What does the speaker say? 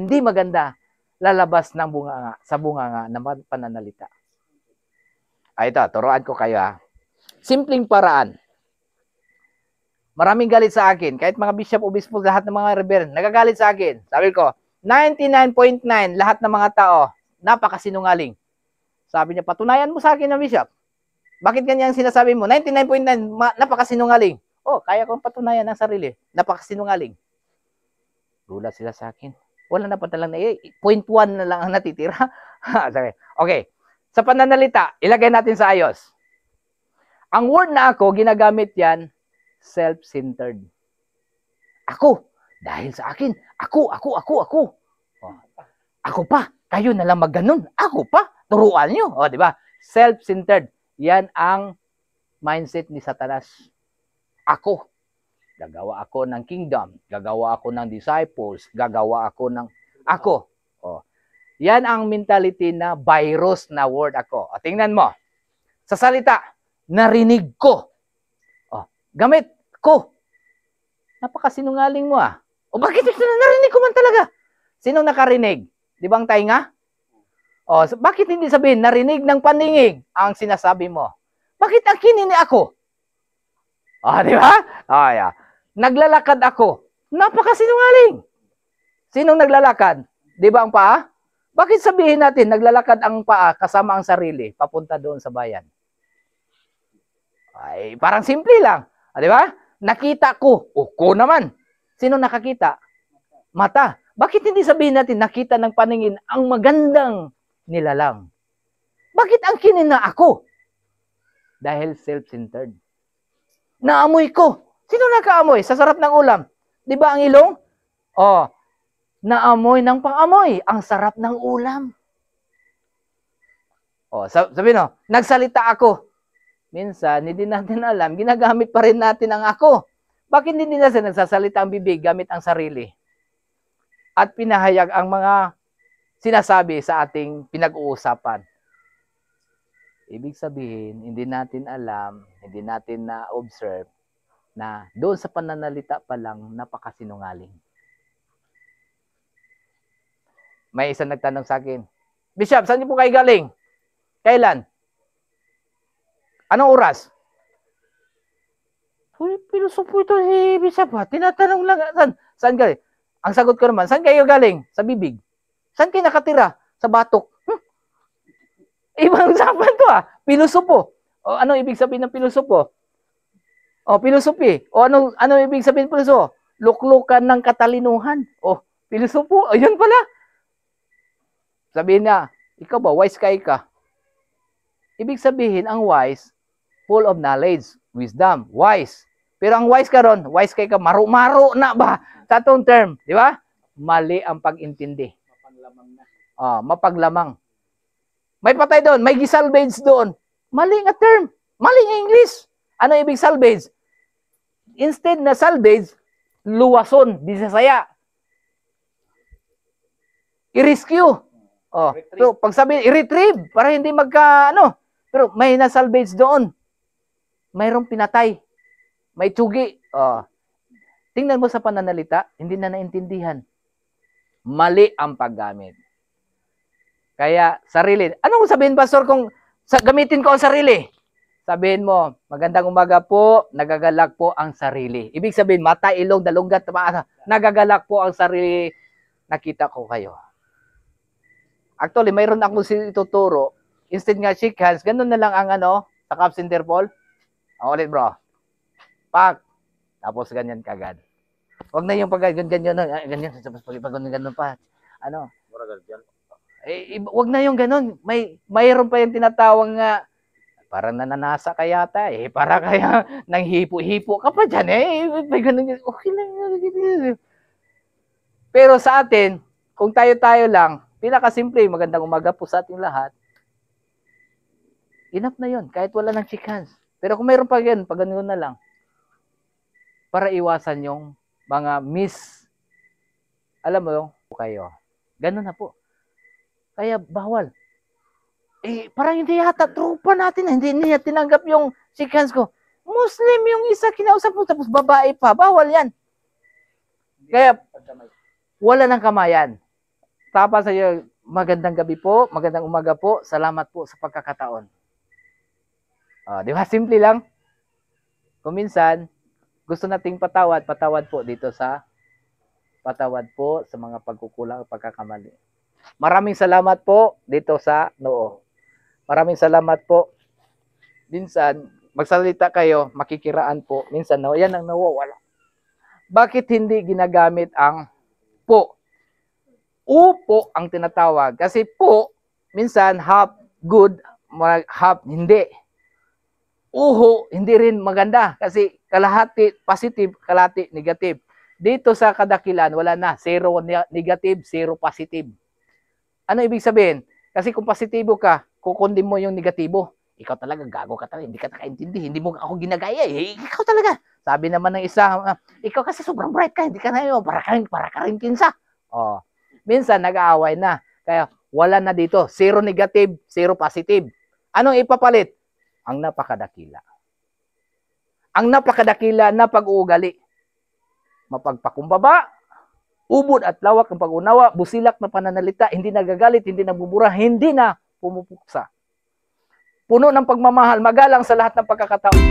hindi maganda lalabas ng bunganga, sa bunganga ng pananalita. Ay, ito, turuan ko kayo ha. Simpleng paraan. Maraming galit sa akin. Kahit mga bishop, obispo, lahat ng mga reverend, nagagalit sa akin. Sabi ko, 99.9 lahat ng mga tao, napakasinungaling. Sabi niya, patunayan mo sa akin na bishop. Bakit ganyan sinasabi mo? 99.9, napakasinungaling. Oh, kaya kong patunayan ng sarili. Napakasinungaling. Gulat sila sa akin. Wala na pa talang na 0.1 na lang ang natitira. Okay. Sa pananalita, ilagay natin sa ayos. Ang word na ako, ginagamit yan, self-centered. Ako, dahil sa akin, ako. Oh. Ako pa, kayo na lang magganon. Ako pa, turuan nyo. O, di ba? Self-centered. Yan ang mindset ni Satanas. Ako. Gagawa ako ng kingdom. Gagawa ako ng disciples. Gagawa ako ng ako. O. Yan ang mentality na virus na word ako. O, tingnan mo. Sa salita, narinig ko. O, gamit ko. Napakasinungaling mo ah. O bakit narinig ko man talaga? Sinong nakarinig? Di ba ang tainga? O, bakit hindi sabihin narinig ng paningig ang sinasabi mo? Bakit ang kinini ako? O, di ba? O, yeah. Naglalakad ako. Napakasinungaling. Sinong naglalakad? Di ba ang paa? Bakit sabihin natin naglalakad ang paa kasama ang sarili papunta doon sa bayan? Ay, parang simple lang. O, di ba? Nakita ko. O, ko naman. Sino nakakita? Mata. Bakit hindi sabihin natin nakita ng paningin ang magandang nilalang? Bakit ang kinina ako? Dahil self-centered. Naamoy ko. Sino nakaamoy? Sa sarap ng ulam. Di ba ang ilong? Oh, naamoy ng pang-amoy. Ang sarap ng ulam. Oh, sabi no, nagsalita ako. Minsan, hindi natin alam, ginagamit pa rin natin ang ako. Bakit hindi natin nagsasalita ang bibig gamit ang sarili? At pinahayag ang mga sinasabi sa ating pinag-uusapan. Ibig sabihin, hindi natin alam, hindi natin na-observe na doon sa pananalita pa lang napakasinungaling. May isang nagtanong sa akin, Bishop, saan niyo po kayo galing? Kailan? Anong oras? Pilosopo ito si Bishop ha. Tinatanong lang, saan galing? Ang sagot ko naman, saan kayo galing? Sa bibig. Saan kayo nakatira? Sa batok. Ibang usapan to ah. Pilosopo. O ano ibig sabihin ng pilosopo? O philosophy. O ano ibig sabihin ng pilosopo? Luklukan ng katalinuhan. O pilosopo. O yun pala. Sabihin niya, ikaw ba, wise ka? Ibig sabihin, ang wise, full of knowledge, wisdom, wise. Pero ang wise ka ron, wise ka, maro-maro na ba? Sa itong term, di ba? Mali ang pag-intindi. Mapaglamang na. Mapaglamang. May patay doon, may gisalvage doon. Mali nga term. Mali nga English. Ano ibig salvage? Instead na salvage, luwason, Bisaya. I-rescue. So, pag sabihin, i-retrieve, para hindi pero may na-salvage doon. Mayroong pinatay. May tsugi. Tingnan mo sa pananalita, hindi na naintindihan. Mali ang paggamit. Kaya, sarili. Anong sabihin, Pastor, kung gamitin ko ang sarili? Sabihin mo, magandang umaga po, nagagalak po ang sarili. Ibig sabihin, mata, ilong, dalunggat, nagagalak po ang sarili. Nakita ko kayo. Actually, mayroon akong ituturo. Instead nga shake hands, ganun na lang ang sa cups interpol. Ulit bro. Pak. Tapos ganyan kagad. Huwag na yung ganyan, ganyan pa. Huwag na yung ganun. Mayroon pa yung tinatawang parang nananasa ka yata para kaya nang hipo-hipo ka pa dyan may ganun. Okay lang. Pero sa atin, kung tayo-tayo lang, pinakasimple, magandang umaga po sa ating lahat. Enough na yun, kahit wala ng shake hands. Pero kung mayroon pa yan, pag ganun na lang, para iwasan yung mga alam mo yung kayo. Ganun na po. Kaya bawal. Parang hindi yata, tropa natin, hindi niya tinanggap yung shake hands ko. Muslim yung isa, kinausap mo, tapos babae pa. Bawal yan. Kaya, wala ng kamayan. Tapos sa iyo, magandang gabi po, magandang umaga po, salamat po sa pagkakataon. Di ba? Simple lang. Kung minsan, gusto nating patawad po dito sa patawad po sa mga pagkukulang at pagkakamali. Maraming salamat po dito sa noo. Maraming salamat po. Minsan, magsalita kayo, makikiraan po. Minsan, no, yan ang nawawala. Bakit hindi ginagamit ang po? Upo ang tinatawag. Kasi po, minsan, half good, half hindi. Uho, hindi rin maganda. Kasi kalahati positive, kalahati negative. Dito sa kadakilan, wala na. 0 negative, 0 positive. Ano ibig sabihin? Kasi kung positibo ka, kukundim mo yung negatibo. Ikaw talaga, gago ka talaga, hindi ka nakaintindi, hindi mo ako ginagaya, ikaw talaga. Sabi naman ng isa, ikaw kasi sobrang bright ka, hindi ka na yun, para ka rin kinsa. Minsan, nag-aaway na. Kaya, wala na dito. 0 negative, 0 positive. Anong ipapalit? Ang napakadakila. Ang napakadakila na pag-uugali. Mapagpakumbaba, ubod at lawak ng pag-unawa, busilak na pananalita, hindi nagagalit, hindi nabubura, hindi na pumupuksa. Puno ng pagmamahal, magalang sa lahat ng pagkakataon.